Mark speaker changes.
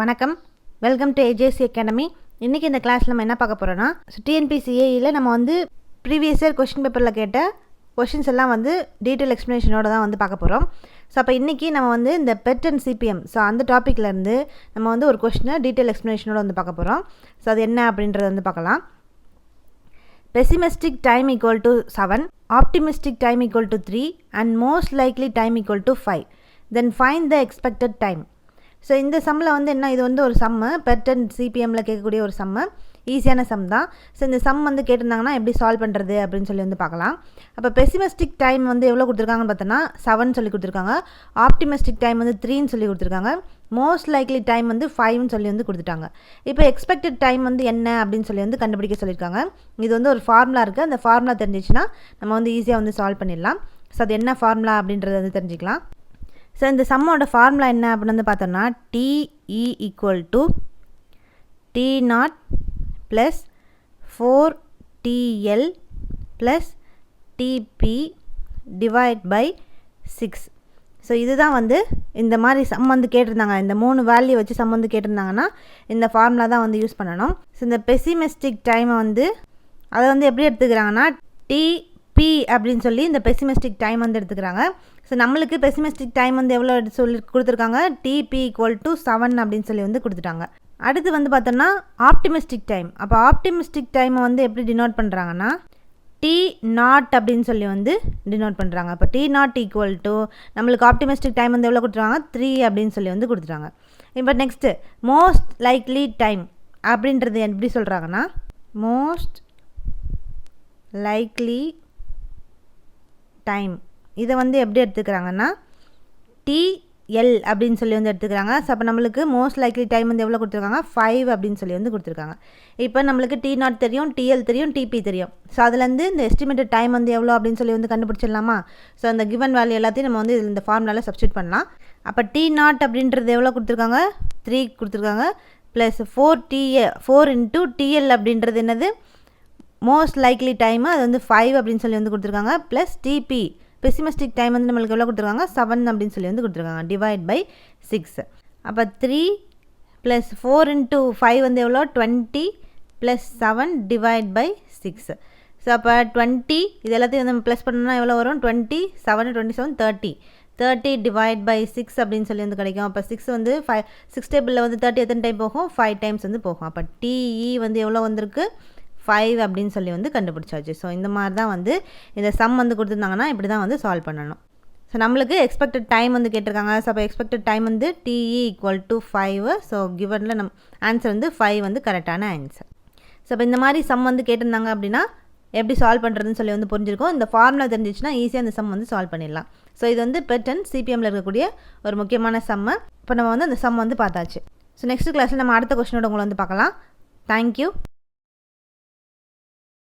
Speaker 1: வணக்கம், welcome to AJC academy. இன்றைக்கி இந்த கிளாஸில் நம்ம என்ன பார்க்க போகிறோன்னா, டிஎன்பிசிஏயில் நம்ம வந்து ப்ரீவியஸ் இயர் கொஷின் பேப்பரில் கேட்ட கொஷின்ஸ் எல்லாம் வந்து டீட்டெயில் எக்ஸ்ப்ளனேஷனோட தான் வந்து பார்க்க போகிறோம். ஸோ அப்போ இன்றைக்கி நம்ம வந்து இந்த பெட் அண்ட் சிபிஎம், ஸோ அந்த டாப்பிக்லேருந்து நம்ம வந்து ஒரு கொஷினை டீட்டெயில் எக்ஸ்ப்ளனேஷனோட வந்து பார்க்க போகிறோம். ஸோ அது என்ன அப்படின்றத வந்து பார்க்கலாம். Pessimistic time equal to 7, optimistic time equal to 3 and most likely time equal to 5. Then find the expected time. So இந்த சம்மில் வந்து என்ன, இது வந்து ஒரு சம்மு, பெட் அண்ட் சிபிஎம்மில் கேட்கக்கூடிய ஒரு சம்மு, ஈஸியான சம் தான். ஸோ இந்த சம் வந்து கேட்டிருந்தாங்கன்னா எப்படி சால்வ் பண்ணுறது அப்படின்னு சொல்லி வந்து பார்க்கலாம். அப்போ பெசிமிஸ்டிக் டைம் வந்து எவ்வளோ கொடுத்துருக்காங்கன்னு பார்த்தோன்னா 7 சொல்லி கொடுத்துருக்காங்க. ஆப்டிமிஸ்டிக் டைம் வந்து 3ன்னு சொல்லி கொடுத்துருக்காங்க. மோஸ்ட் லைக்லி டைம் வந்து 5ன்னு சொல்லி வந்து கொடுத்துட்டாங்க. இப்போ எக்ஸ்பெக்டட் டைம் வந்து என்ன அப்படின்னு சொல்லி வந்து கண்டுபிடிக்க சொல்லியிருக்காங்க. இது வந்து ஒரு ஃபார்முலா இருக்குது. அந்த ஃபார்முலா தெரிஞ்சிச்சுன்னா நம்ம வந்து ஈஸியாக வந்து சால்வ் பண்ணிடலாம். ஸோ அது என்ன ஃபார்முலா அப்படின்றத வந்து தெரிஞ்சுக்கலாம். ஸோ இந்த சம்மோட ஃபார்முலா என்ன அப்படின்னு வந்து பார்த்தோம்னா, TE equal to T0 plus 4TL plus TP divide by 6. So இதுதான் வந்து இந்த மாதிரி சம் வந்து கேட்டிருந்தாங்க. இந்த 3 வேல்யூ வச்சு சம் வந்து கேட்டிருந்தாங்கன்னா இந்த ஃபார்முலா தான் வந்து யூஸ் பண்ணணும். ஸோ இந்த பெசிமிஸ்டிக் டைமை வந்து அதை வந்து எப்படி எடுத்துக்கிறாங்கன்னா, டிபி அப்படின்னு சொல்லி இந்த பெசிமிஸ்டிக் டைம் வந்து எடுத்துக்கிறாங்க. ஸோ நம்மளுக்கு பெசிமிஸ்டிக் டைம் வந்து எவ்வளோ சொல்லி கொடுத்துருக்காங்க, டிபி ஈக்குவல் டு 7 அப்படின்னு சொல்லி வந்து கொடுத்துட்டாங்க. அடுத்து வந்து பார்த்தோன்னா ஆப்டிமிஸ்டிக் டைம். அப்போ ஆப்டிமிஸ்டிக் டைமை வந்து எப்படி டினோட் பண்ணுறாங்கன்னா, T0 அப்படின்னு சொல்லி வந்து டினோட் பண்ணுறாங்க. அப்போ T0 ஈக்குவல் டு நம்மளுக்கு ஆப்டிமிஸ்டிக் டைம் வந்து எவ்வளோ கொடுத்துருவாங்க, 3 அப்படின்னு சொல்லி வந்து கொடுத்துட்டாங்க. இப்போ நெக்ஸ்ட்டு மோஸ்ட் லைக்லி டைம் அப்படின்றது எப்படி சொல்கிறாங்கன்னா, மோஸ்ட் லைக்லி டைம் இதை வந்து எப்படி எடுத்துக்கிறாங்கன்னா, TL அப்படின்னு சொல்லி வந்து எடுத்துக்கிறாங்க. ஸோ அப்போ நம்மளுக்கு மோஸ்ட் லைக்லி டைம் வந்து எவ்வளோ கொடுத்துருக்காங்க, 5 அப்படின்னு சொல்லி வந்து கொடுத்துருக்காங்க. இப்போ நம்மளுக்கு T0 தெரியும், TL தெரியும், டிபி தெரியும். ஸோ அதுலேருந்து இந்த எஸ்டிமேட்டட் டைம் வந்து எவ்வளோ அப்படின்னு சொல்லி வந்து கண்டுபிடிச்சிடலாமா. ஸோ அந்த கிவன் வேல்யூ எல்லாத்தையும் நம்ம வந்து இந்த ஃபார்முலாவில் சப்ஸ்டியூட் பண்ணலாம். அப்போ T0 அப்படின்றது எவ்வளோ கொடுத்துருக்காங்க, 3 கொடுத்துருக்காங்க. ப்ளஸ் 4 இன்ட்டு TL அப்படின்றது என்னது, மோஸ்ட் லைக்லி டைமு, அது வந்து 5 அப்படின்னு சொல்லி வந்து கொடுத்துருக்காங்க. ப்ளஸ் டிபி பெசிமிஸ்டிக் டைம் வந்து நம்மளுக்கு எவ்வளோ கொடுத்துருக்காங்க, 7 அப்படின்னு சொல்லி வந்து கொடுத்துருக்காங்க. Divide by 6. அப்போ 3 ப்ளஸ் 4 இன்ட்டு 5 வந்து எவ்வளோ, 20 ப்ளஸ் 7 டிவைட் பை 6. ஸோ அப்போ 20 இது எல்லாத்தையும் வந்து ப்ளஸ் பண்ணோன்னா எவ்வளோ வரும், 27 27 30 டிவைட் பை 6 அப்படின்னு சொல்லி வந்து கிடைக்கும். அப்போ 6 வந்து 6 டேபிளில் வந்து 30 எத்தனை டைம் போகும், 5 டைம்ஸ் வந்து போகும். அப்போ டிஇ வந்து எவ்வளோ வந்திருக்கு, 5 அப்படின்னு சொல்லி வந்து கண்டுபிடிச்சாச்சு. ஸோ இந்த மாதிரி தான் வந்து இந்த சம் வந்து கொடுத்துருந்தாங்கன்னா இப்படி தான் வந்து சால்வ் பண்ணணும். ஸோ நம்மளுக்கு எக்ஸ்பெக்டட் டைம் வந்து கேட்டிருக்காங்க. ஸோ அப்போ எக்ஸ்பெக்டட் டைம் வந்து டிஇ ஈக்குவல் டு 5. ஸோ கிவனில் ஆன்சர் வந்து 5 வந்து கரெக்டான ஆன்சர். ஸோ இப்போ இந்த மாதிரி சம் வந்து கேட்டிருந்தாங்க அப்படின்னா எப்படி சால்வ் பண்ணுறதுன்னு சொல்லி வந்து புரிஞ்சிருக்கும். இந்த ஃபார்முலா தெரிஞ்சிச்சுன்னா ஈஸியாக இந்த சம் வந்து சால்வ் பண்ணிடலாம். ஸோ இது வந்து பெட் அண்ட் சிபிஎம்மில் இருக்கக்கூடிய ஒரு முக்கியமான சம்மு. இப்போ நம்ம வந்து அந்த சம் வந்து பார்த்தாச்சு. ஸோ நெக்ஸ்ட் கிளாஸில் நம்ம அடுத்த கொஸ்டினோட உங்களை வந்து பார்க்கலாம். தேங்க்யூ.